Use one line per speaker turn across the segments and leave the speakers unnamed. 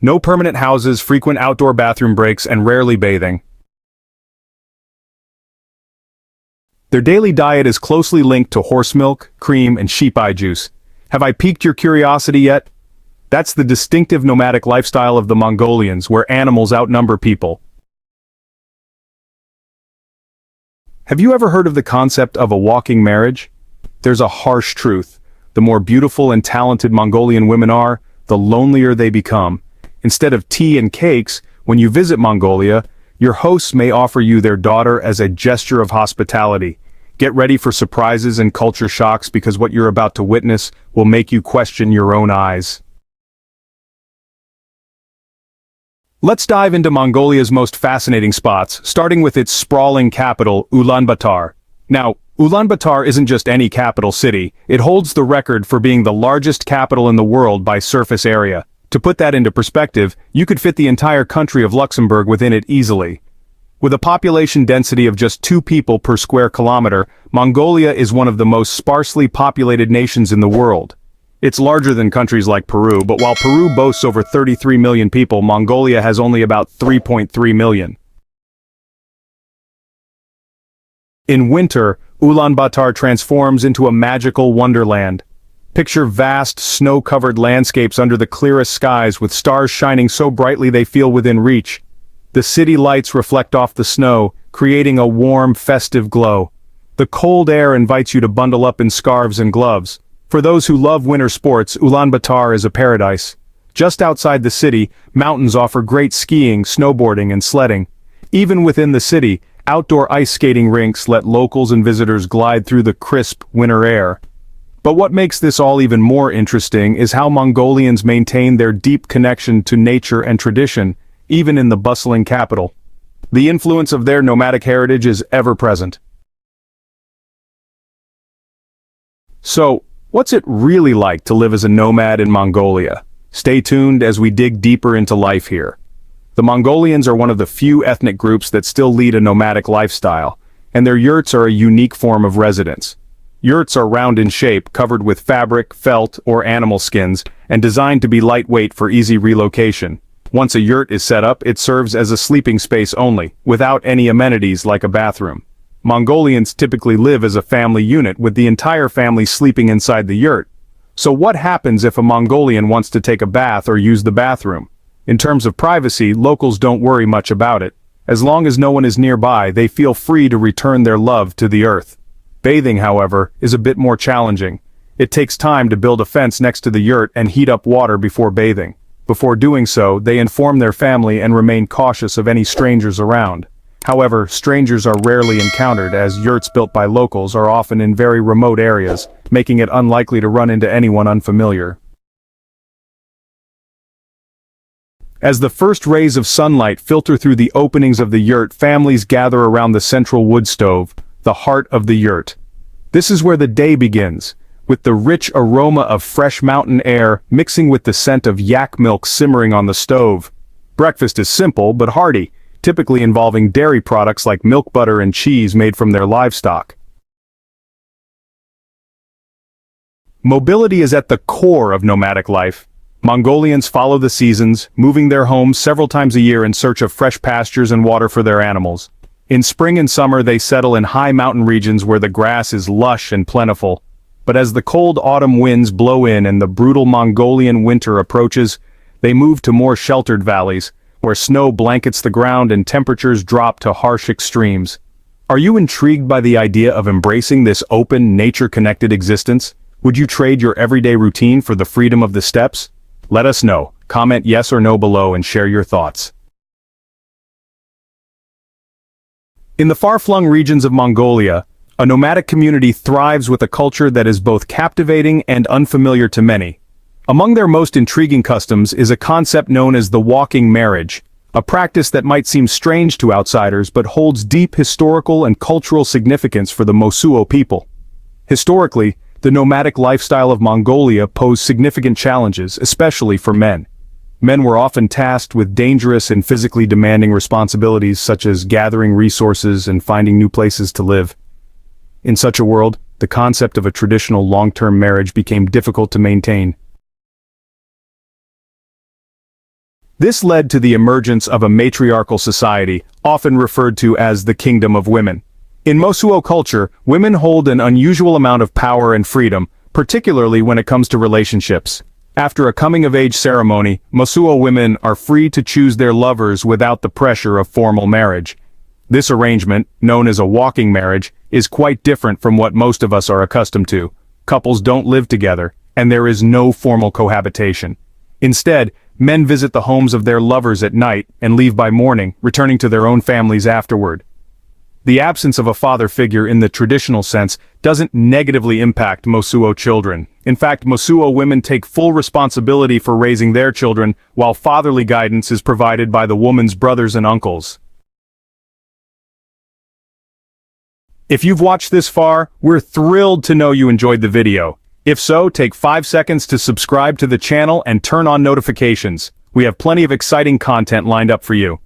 No permanent houses, frequent outdoor bathroom breaks, and rarely bathing. Their daily diet is closely linked to horse milk, cream, and sheep eye juice. Have I piqued your curiosity yet? That's the distinctive nomadic lifestyle of the Mongolians, where animals outnumber people. Have you ever heard of the concept of a walking marriage? There's a harsh truth. The more beautiful and talented Mongolian women are, the lonelier they become. Instead of tea and cakes, when you visit Mongolia, your hosts may offer you their daughter as a gesture of hospitality. Get ready for surprises and culture shocks because what you're about to witness will make you question your own eyes. Let's dive into Mongolia's most fascinating spots, starting with its sprawling capital, Ulaanbaatar. Now, Ulaanbaatar isn't just any capital city, it holds the record for being the largest capital in the world by surface area. To put that into perspective, you could fit the entire country of Luxembourg within it easily. With a population density of just 2 people per square kilometer, Mongolia is one of the most sparsely populated nations in the world. It's larger than countries like Peru, but while Peru boasts over 33 million people, Mongolia has only about 3.3 million. In winter, Ulaanbaatar transforms into a magical wonderland. Picture vast, snow-covered landscapes under the clearest skies with stars shining so brightly they feel within reach. The city lights reflect off the snow, creating a warm, festive glow. The cold air invites you to bundle up in scarves and gloves. For those who love winter sports, Ulaanbaatar is a paradise. Just outside the city, mountains offer great skiing, snowboarding, and sledding. Even within the city, outdoor ice skating rinks let locals and visitors glide through the crisp, winter air. But what makes this all even more interesting is how Mongolians maintain their deep connection to nature and tradition, even in the bustling capital. The influence of their nomadic heritage is ever present. So, what's it really like to live as a nomad in Mongolia? Stay tuned as we dig deeper into life here. The Mongolians are one of the few ethnic groups that still lead a nomadic lifestyle, and their yurts are a unique form of residence. Yurts are round in shape, covered with fabric, felt, or animal skins, and designed to be lightweight for easy relocation. Once a yurt is set up, it serves as a sleeping space only, without any amenities like a bathroom. Mongolians typically live as a family unit with the entire family sleeping inside the yurt. So what happens if a Mongolian wants to take a bath or use the bathroom? In terms of privacy, locals don't worry much about it. As long as no one is nearby, they feel free to return their love to the earth. Bathing, however, is a bit more challenging. It takes time to build a fence next to the yurt and heat up water before bathing. Before doing so, they inform their family and remain cautious of any strangers around. However, strangers are rarely encountered as yurts built by locals are often in very remote areas, making it unlikely to run into anyone unfamiliar. As the first rays of sunlight filter through the openings of the yurt, families gather around the central wood stove, the heart of the yurt. This is where the day begins, with the rich aroma of fresh mountain air mixing with the scent of yak milk simmering on the stove. Breakfast is simple but hearty, typically involving dairy products like milk, butter, and cheese made from their livestock. Mobility is at the core of nomadic life. Mongolians follow the seasons, moving their homes several times a year in search of fresh pastures and water for their animals. In spring and summer they settle in high mountain regions where the grass is lush and plentiful. But as the cold autumn winds blow in and the brutal Mongolian winter approaches, they move to more sheltered valleys, where snow blankets the ground and temperatures drop to harsh extremes. Are you intrigued by the idea of embracing this open, nature-connected existence? Would you trade your everyday routine for the freedom of the steppes? Let us know. Comment yes or no below and share your thoughts. In the far-flung regions of Mongolia, a nomadic community thrives with a culture that is both captivating and unfamiliar to many. Among their most intriguing customs is a concept known as the walking marriage, a practice that might seem strange to outsiders but holds deep historical and cultural significance for the Mosuo people. Historically, the nomadic lifestyle of Mongolia posed significant challenges, especially for men. Men were often tasked with dangerous and physically demanding responsibilities such as gathering resources and finding new places to live. In such a world, the concept of a traditional long-term marriage became difficult to maintain. This led to the emergence of a matriarchal society, often referred to as the Kingdom of Women. In Mosuo culture, women hold an unusual amount of power and freedom, particularly when it comes to relationships. After a coming-of-age ceremony, Mosuo women are free to choose their lovers without the pressure of formal marriage. This arrangement, known as a walking marriage, is quite different from what most of us are accustomed to. Couples don't live together, and there is no formal cohabitation. Instead, men visit the homes of their lovers at night and leave by morning, returning to their own families afterward. The absence of a father figure in the traditional sense doesn't negatively impact Mosuo children. In fact, Mosuo women take full responsibility for raising their children, while fatherly guidance is provided by the woman's brothers and uncles. If you've watched this far, we're thrilled to know you enjoyed the video. If so, take 5 seconds to subscribe to the channel and turn on notifications. We have plenty of exciting content lined up for you.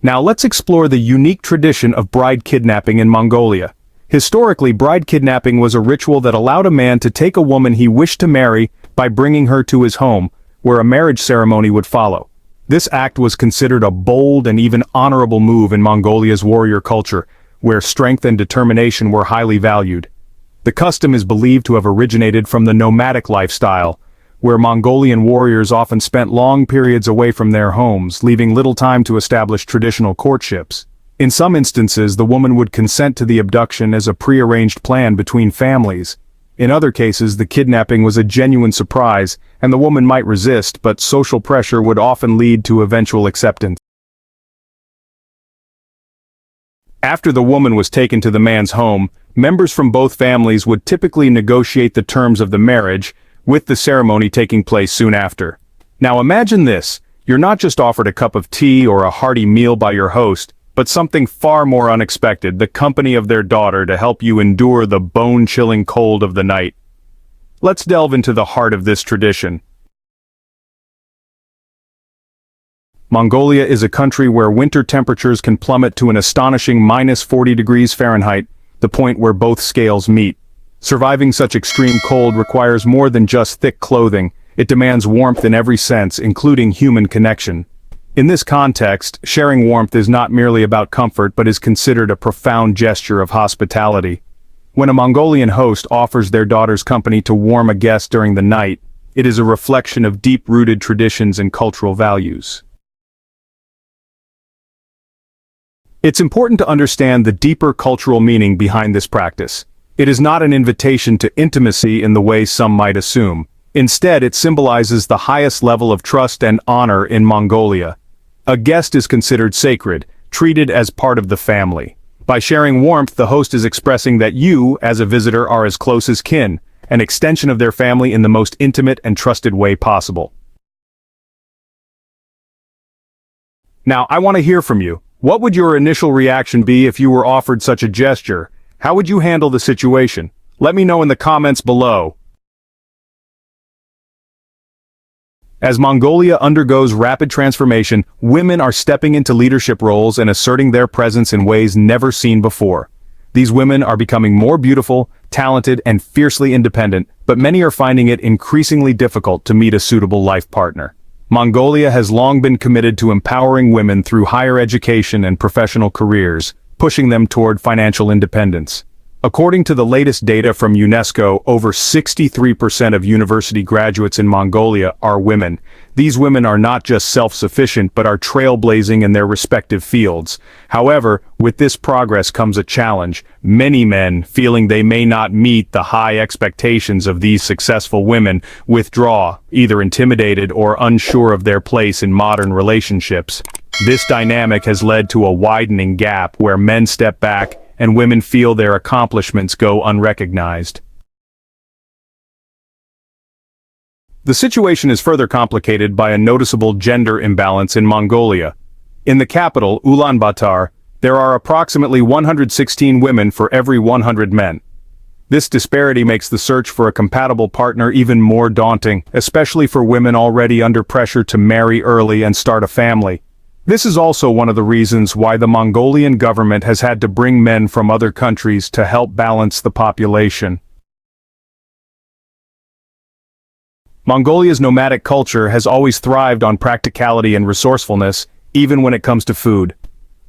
Now let's explore the unique tradition of bride kidnapping in Mongolia. Historically, bride kidnapping was a ritual that allowed a man to take a woman he wished to marry by bringing her to his home, where a marriage ceremony would follow. This act was considered a bold and even honorable move in Mongolia's warrior culture, where strength and determination were highly valued. The custom is believed to have originated from the nomadic lifestyle, where Mongolian warriors often spent long periods away from their homes, leaving little time to establish traditional courtships. In some instances, the woman would consent to the abduction as a pre-arranged plan between families. In other cases, the kidnapping was a genuine surprise, and the woman might resist, but social pressure would often lead to eventual acceptance. After the woman was taken to the man's home, members from both families would typically negotiate the terms of the marriage, with the ceremony taking place soon after. Now imagine this, you're not just offered a cup of tea or a hearty meal by your host, but something far more unexpected, the company of their daughter to help you endure the bone-chilling cold of the night. Let's delve into the heart of this tradition. Mongolia is a country where winter temperatures can plummet to an astonishing -40 degrees Fahrenheit, the point where both scales meet. Surviving such extreme cold requires more than just thick clothing, it demands warmth in every sense, including human connection. In this context, sharing warmth is not merely about comfort but is considered a profound gesture of hospitality. When a Mongolian host offers their daughter's company to warm a guest during the night, it is a reflection of deep-rooted traditions and cultural values. It's important to understand the deeper cultural meaning behind this practice. It is not an invitation to intimacy in the way some might assume. Instead, it symbolizes the highest level of trust and honor in Mongolia. A guest is considered sacred, treated as part of the family. By sharing warmth, the host is expressing that you, as a visitor, are as close as kin, an extension of their family in the most intimate and trusted way possible. Now, I want to hear from you. What would your initial reaction be if you were offered such a gesture? How would you handle the situation? Let me know in the comments below. As Mongolia undergoes rapid transformation, women are stepping into leadership roles and asserting their presence in ways never seen before. These women are becoming more beautiful, talented, and fiercely independent, but many are finding it increasingly difficult to meet a suitable life partner. Mongolia has long been committed to empowering women through higher education and professional careers, pushing them toward financial independence. According to the latest data from UNESCO, over 63% of university graduates in Mongolia are women. These women are not just self-sufficient but are trailblazing in their respective fields. However, with this progress comes a challenge. Many men, feeling they may not meet the high expectations of these successful women, withdraw, either intimidated or unsure of their place in modern relationships. This dynamic has led to a widening gap where men step back and women feel their accomplishments go unrecognized. The situation is further complicated by a noticeable gender imbalance in Mongolia. In the capital, Ulaanbaatar, there are approximately 116 women for every 100 men. This disparity makes the search for a compatible partner even more daunting, especially for women already under pressure to marry early and start a family. This is also one of the reasons why the Mongolian government has had to bring men from other countries to help balance the population. Mongolia's nomadic culture has always thrived on practicality and resourcefulness, even when it comes to food.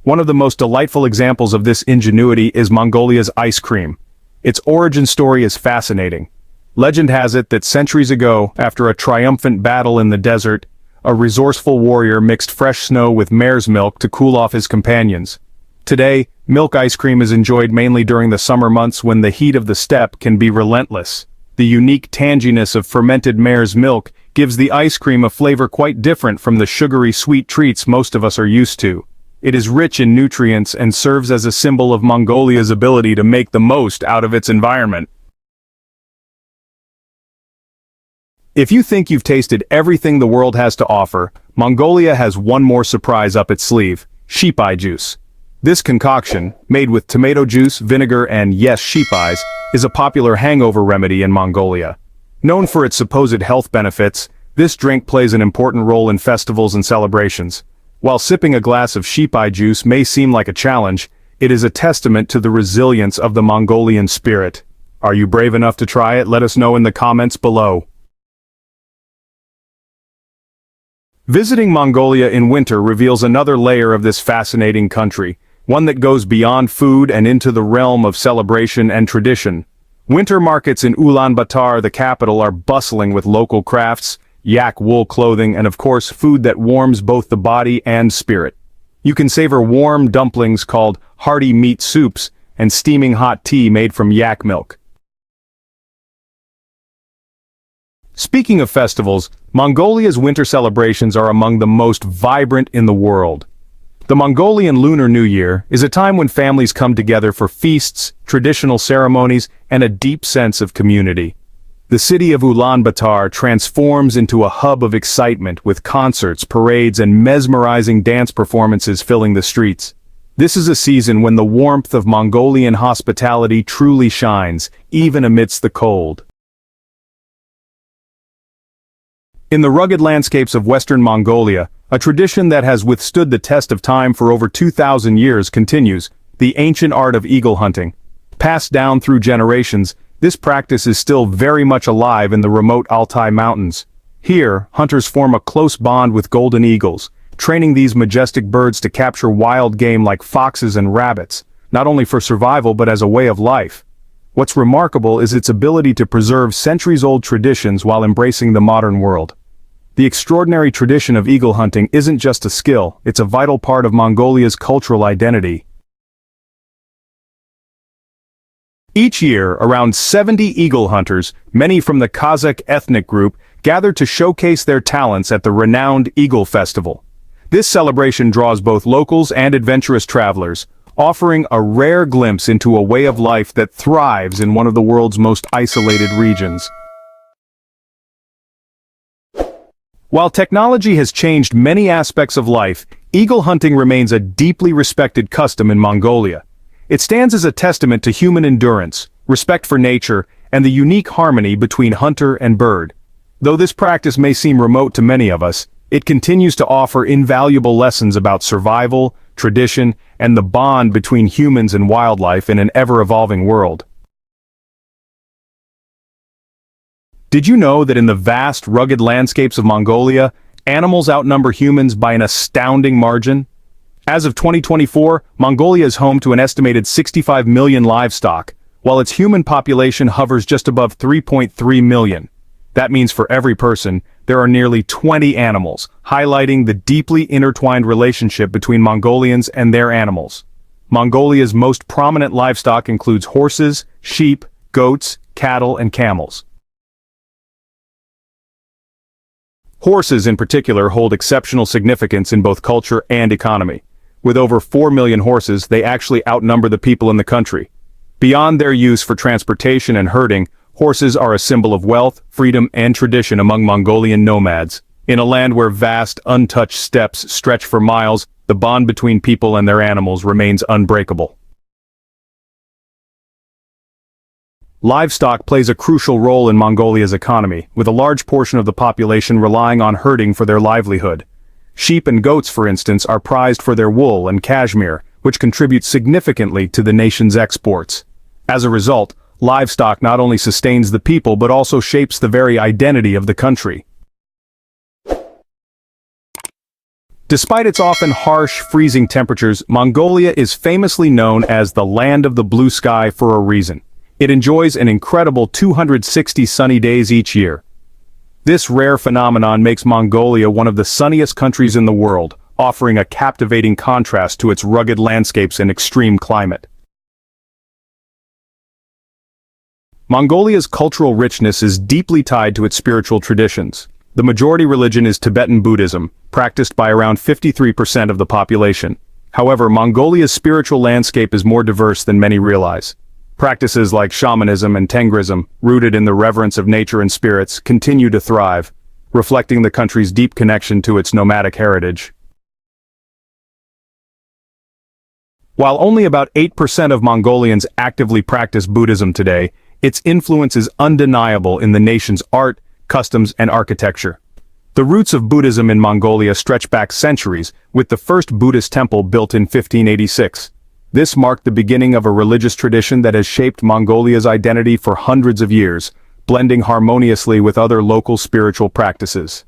One of the most delightful examples of this ingenuity is Mongolia's ice cream. Its origin story is fascinating. Legend has it that centuries ago, after a triumphant battle in the desert, a resourceful warrior mixed fresh snow with mare's milk to cool off his companions. Today, milk ice cream is enjoyed mainly during the summer months when the heat of the steppe can be relentless. The unique tanginess of fermented mare's milk gives the ice cream a flavor quite different from the sugary sweet treats most of us are used to. It is rich in nutrients and serves as a symbol of Mongolia's ability to make the most out of its environment. If you think you've tasted everything the world has to offer, Mongolia has one more surprise up its sleeve: sheep eye juice. This concoction, made with tomato juice, vinegar, and yes, sheep eyes, is a popular hangover remedy in Mongolia. Known for its supposed health benefits, this drink plays an important role in festivals and celebrations. While sipping a glass of sheep eye juice may seem like a challenge, it is a testament to the resilience of the Mongolian spirit. Are you brave enough to try it? Let us know in the comments below. Visiting Mongolia in winter reveals another layer of this fascinating country, one that goes beyond food and into the realm of celebration and tradition. Winter markets in Ulaanbaatar, the capital, are bustling with local crafts, yak wool clothing, and of course food that warms both the body and spirit. You can savor warm dumplings called hearty meat soups and steaming hot tea made from yak milk. Speaking of festivals, Mongolia's winter celebrations are among the most vibrant in the world. The Mongolian Lunar New Year is a time when families come together for feasts, traditional ceremonies, and a deep sense of community. The city of Ulaanbaatar transforms into a hub of excitement with concerts, parades, and mesmerizing dance performances filling the streets. This is a season when the warmth of Mongolian hospitality truly shines, even amidst the cold. In the rugged landscapes of Western Mongolia, a tradition that has withstood the test of time for over 2,000 years continues: the ancient art of eagle hunting. Passed down through generations, this practice is still very much alive in the remote Altai Mountains. Here, hunters form a close bond with golden eagles, training these majestic birds to capture wild game like foxes and rabbits, not only for survival but as a way of life. What's remarkable is its ability to preserve centuries-old traditions while embracing the modern world. The extraordinary tradition of eagle hunting isn't just a skill, it's a vital part of Mongolia's cultural identity. Each year, around 70 eagle hunters, many from the Kazakh ethnic group, gather to showcase their talents at the renowned Eagle Festival. This celebration draws both locals and adventurous travelers, offering a rare glimpse into a way of life that thrives in one of the world's most isolated regions. While technology has changed many aspects of life, eagle hunting remains a deeply respected custom in Mongolia. It stands as a testament to human endurance, respect for nature, and the unique harmony between hunter and bird. Though this practice may seem remote to many of us, it continues to offer invaluable lessons about survival, tradition, and the bond between humans and wildlife in an ever-evolving world. Did you know that in the vast, rugged landscapes of Mongolia, animals outnumber humans by an astounding margin? As of 2024, Mongolia is home to an estimated 65 million livestock, while its human population hovers just above 3.3 million. That means for every person, there are nearly 20 animals, highlighting the deeply intertwined relationship between Mongolians and their animals. Mongolia's most prominent livestock includes horses, sheep, goats, cattle, and camels. Horses in particular hold exceptional significance in both culture and economy. With over 4 million horses, they actually outnumber the people in the country. Beyond their use for transportation and herding, horses are a symbol of wealth, freedom, and tradition among Mongolian nomads. In a land where vast, untouched steppes stretch for miles, the bond between people and their animals remains unbreakable. Livestock plays a crucial role in Mongolia's economy, with a large portion of the population relying on herding for their livelihood. Sheep and goats, for instance, are prized for their wool and cashmere, which contributes significantly to the nation's exports. As a result, livestock not only sustains the people but also shapes the very identity of the country. Despite its often harsh, freezing temperatures, Mongolia is famously known as the land of the blue sky for a reason. It enjoys an incredible 260 sunny days each year. This rare phenomenon makes Mongolia one of the sunniest countries in the world, offering a captivating contrast to its rugged landscapes and extreme climate. Mongolia's cultural richness is deeply tied to its spiritual traditions. The majority religion is Tibetan Buddhism, practiced by around 53% of the population. However, Mongolia's spiritual landscape is more diverse than many realize. Practices like shamanism and tengrism, rooted in the reverence of nature and spirits, continue to thrive, reflecting the country's deep connection to its nomadic heritage. While only about 8% of Mongolians actively practice Buddhism today, its influence is undeniable in the nation's art, customs, and architecture. The roots of Buddhism in Mongolia stretch back centuries, with the first Buddhist temple built in 1586. This marked the beginning of a religious tradition that has shaped Mongolia's identity for hundreds of years, blending harmoniously with other local spiritual practices.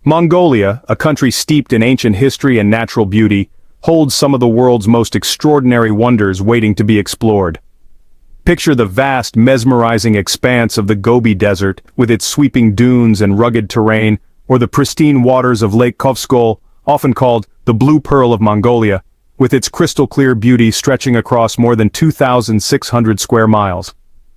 Mongolia, a country steeped in ancient history and natural beauty, holds some of the world's most extraordinary wonders waiting to be explored. Picture the vast, mesmerizing expanse of the Gobi Desert, with its sweeping dunes and rugged terrain, or the pristine waters of Lake Kovskol, often called the Blue Pearl of Mongolia, with its crystal-clear beauty stretching across more than 2,600 square miles.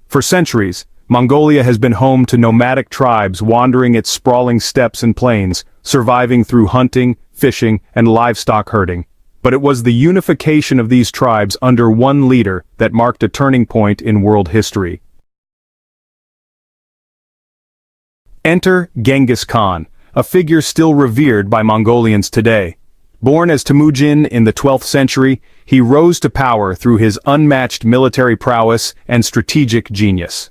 For centuries, Mongolia has been home to nomadic tribes wandering its sprawling steppes and plains, surviving through hunting, fishing, and livestock herding. But it was the unification of these tribes under one leader that marked a turning point in world history. Enter Genghis Khan, a figure still revered by Mongolians today. Born as Temujin in the 12th century, he rose to power through his unmatched military prowess and strategic genius.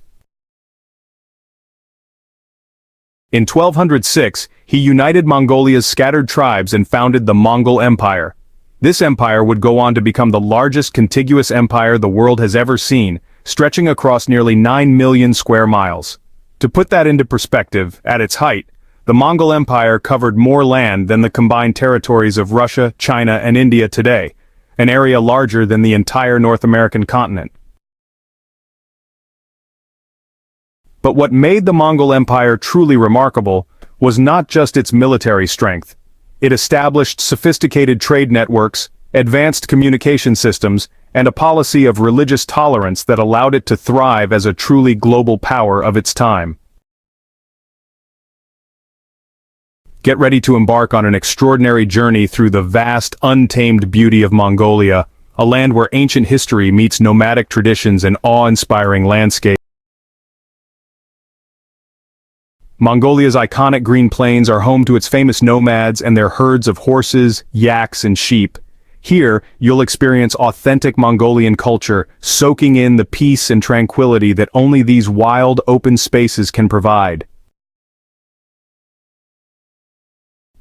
In 1206, he united Mongolia's scattered tribes and founded the Mongol Empire. This empire would go on to become the largest contiguous empire the world has ever seen, stretching across nearly 9 million square miles. To put that into perspective, at its height, the Mongol Empire covered more land than the combined territories of Russia, China, and India today, an area larger than the entire North American continent. But what made the Mongol Empire truly remarkable was not just its military strength. It established sophisticated trade networks, advanced communication systems, and a policy of religious tolerance that allowed it to thrive as a truly global power of its time. Get ready to embark on an extraordinary journey through the vast, untamed beauty of Mongolia, a land where ancient history meets nomadic traditions and awe-inspiring landscapes. Mongolia's iconic green plains are home to its famous nomads and their herds of horses, yaks, and sheep. Here, you'll experience authentic Mongolian culture, soaking in the peace and tranquility that only these wild, open spaces can provide.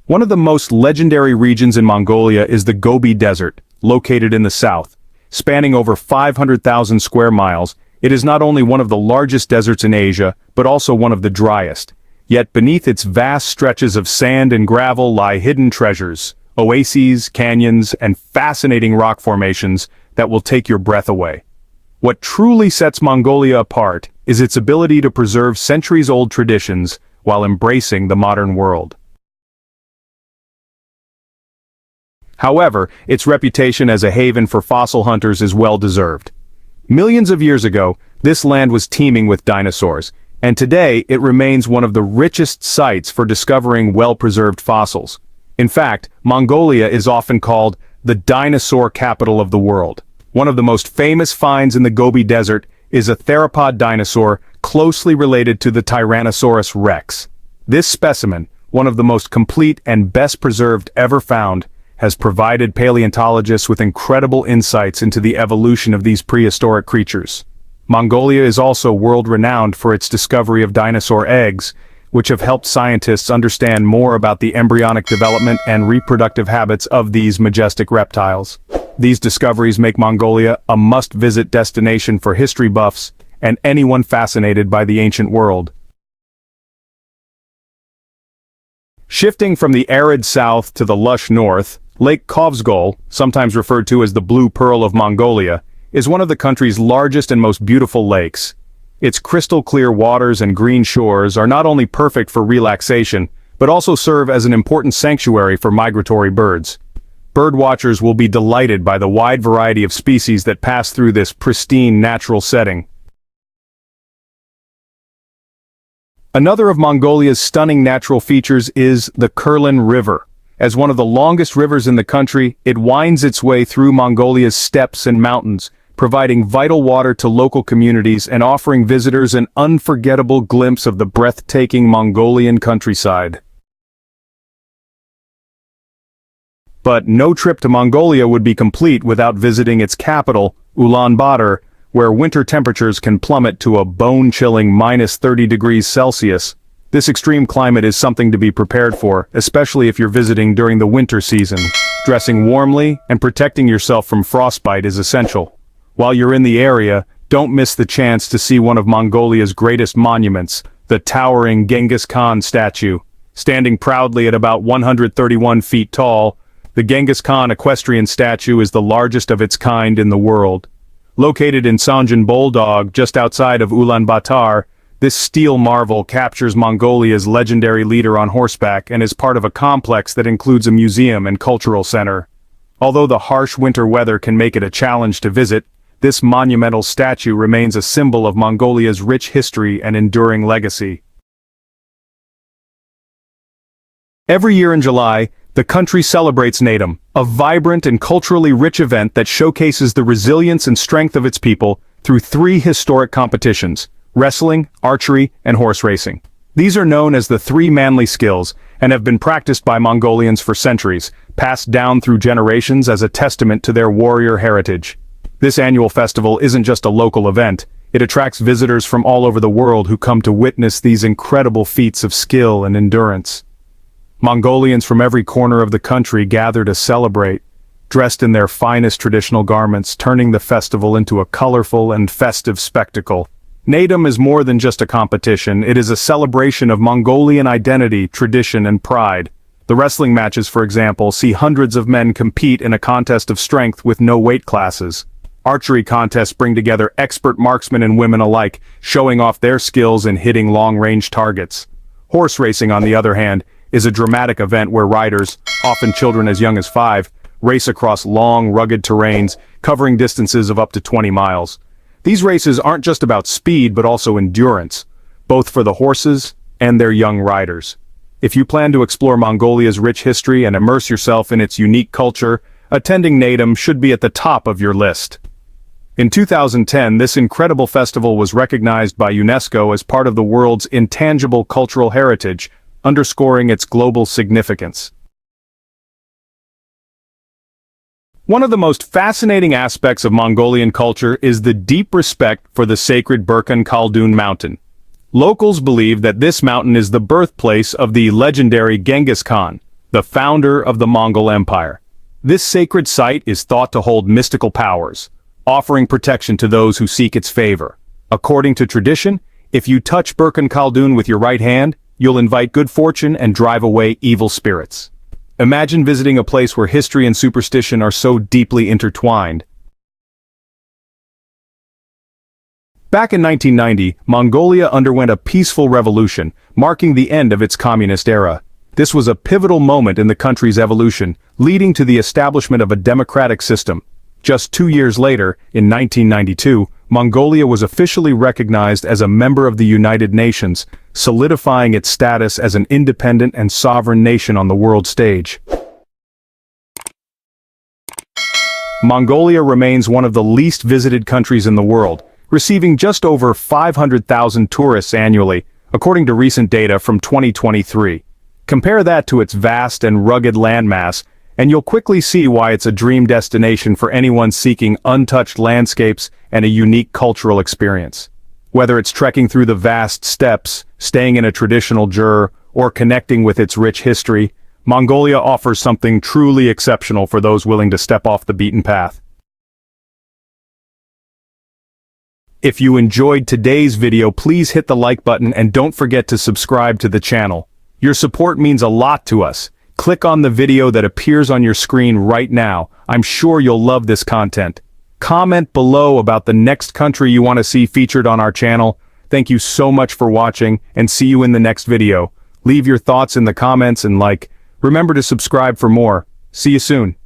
One of the most legendary regions in Mongolia is the Gobi Desert, located in the south. Spanning over 500,000 square miles, it is not only one of the largest deserts in Asia, but also one of the driest. Yet beneath its vast stretches of sand and gravel lie hidden treasures, oases, canyons, and fascinating rock formations that will take your breath away. What truly sets Mongolia apart is its ability to preserve centuries-old traditions while embracing the modern world. However, its reputation as a haven for fossil hunters is well-deserved. Millions of years ago, this land was teeming with dinosaurs, and today it remains one of the richest sites for discovering well-preserved fossils. In fact, Mongolia is often called the dinosaur capital of the world. One of the most famous finds in the Gobi Desert is a theropod dinosaur closely related to the Tyrannosaurus rex. This specimen, one of the most complete and best preserved ever found, has provided paleontologists with incredible insights into the evolution of these prehistoric creatures. Mongolia is also world-renowned for its discovery of dinosaur eggs, which have helped scientists understand more about the embryonic development and reproductive habits of these majestic reptiles. These discoveries make Mongolia a must-visit destination for history buffs and anyone fascinated by the ancient world. Shifting from the arid south to the lush north, Lake Kovsgol, sometimes referred to as the Blue Pearl of Mongolia, is one of the country's largest and most beautiful lakes. Its crystal-clear waters and green shores are not only perfect for relaxation, but also serve as an important sanctuary for migratory birds. Birdwatchers will be delighted by the wide variety of species that pass through this pristine natural setting. Another of Mongolia's stunning natural features is the Kurlan River. As one of the longest rivers in the country, it winds its way through Mongolia's steppes and mountains, providing vital water to local communities and offering visitors an unforgettable glimpse of the breathtaking Mongolian countryside. But no trip to Mongolia would be complete without visiting its capital, Ulaanbaatar, where winter temperatures can plummet to a bone-chilling -30 degrees Celsius. This extreme climate is something to be prepared for, especially if you're visiting during the winter season. Dressing warmly and protecting yourself from frostbite is essential. While you're in the area, don't miss the chance to see one of Mongolia's greatest monuments, the towering Genghis Khan statue. Standing proudly at about 131 feet tall, the Genghis Khan equestrian statue is the largest of its kind in the world. Located in Sanjan Boldog, just outside of Ulaanbaatar, this steel marvel captures Mongolia's legendary leader on horseback and is part of a complex that includes a museum and cultural center. Although the harsh winter weather can make it a challenge to visit, this monumental statue remains a symbol of Mongolia's rich history and enduring legacy. Every year in July, the country celebrates Naadam, a vibrant and culturally rich event that showcases the resilience and strength of its people through 3 historic competitions: wrestling, archery, and horse racing. These are known as the 3 manly skills and have been practiced by Mongolians for centuries, passed down through generations as a testament to their warrior heritage. This annual festival isn't just a local event, it attracts visitors from all over the world who come to witness these incredible feats of skill and endurance. Mongolians from every corner of the country gather to celebrate, dressed in their finest traditional garments, turning the festival into a colorful and festive spectacle. Naadam is more than just a competition, it is a celebration of Mongolian identity, tradition, and pride. The wrestling matches, for example, see hundreds of men compete in a contest of strength with no weight classes. Archery contests bring together expert marksmen and women alike, showing off their skills in hitting long-range targets. Horse racing, on the other hand, is a dramatic event where riders, often children as young as 5, race across long, rugged terrains, covering distances of up to 20 miles. These races aren't just about speed but also endurance, both for the horses and their young riders. If you plan to explore Mongolia's rich history and immerse yourself in its unique culture, attending Naadam should be at the top of your list. In 2010, this incredible festival was recognized by UNESCO as part of the world's intangible cultural heritage, underscoring its global significance. One of the most fascinating aspects of Mongolian culture is the deep respect for the sacred Burkhan Khaldun mountain. Locals believe that this mountain is the birthplace of the legendary Genghis Khan, the founder of the Mongol Empire. This sacred site is thought to hold mystical powers, offering protection to those who seek its favor. According to tradition, if you touch Burkhan Khaldun with your right hand, you'll invite good fortune and drive away evil spirits. Imagine visiting a place where history and superstition are so deeply intertwined. Back in 1990, Mongolia underwent a peaceful revolution, marking the end of its communist era. This was a pivotal moment in the country's evolution, leading to the establishment of a democratic system. Just 2 years later, in 1992, Mongolia was officially recognized as a member of the United Nations, solidifying its status as an independent and sovereign nation on the world stage. Mongolia remains one of the least visited countries in the world, receiving just over 500,000 tourists annually, according to recent data from 2023. Compare that to its vast and rugged landmass, and you'll quickly see why it's a dream destination for anyone seeking untouched landscapes and a unique cultural experience. Whether it's trekking through the vast steppes, staying in a traditional jur, or connecting with its rich history, Mongolia offers something truly exceptional for those willing to step off the beaten path. If you enjoyed today's video, please hit the like button and don't forget to subscribe to the channel. Your support means a lot to us. Click on the video that appears on your screen right now. I'm sure you'll love this content. Comment below about the next country you want to see featured on our channel. Thank you so much for watching, and see you in the next video. Leave your thoughts in the comments and remember to subscribe for more. See you soon.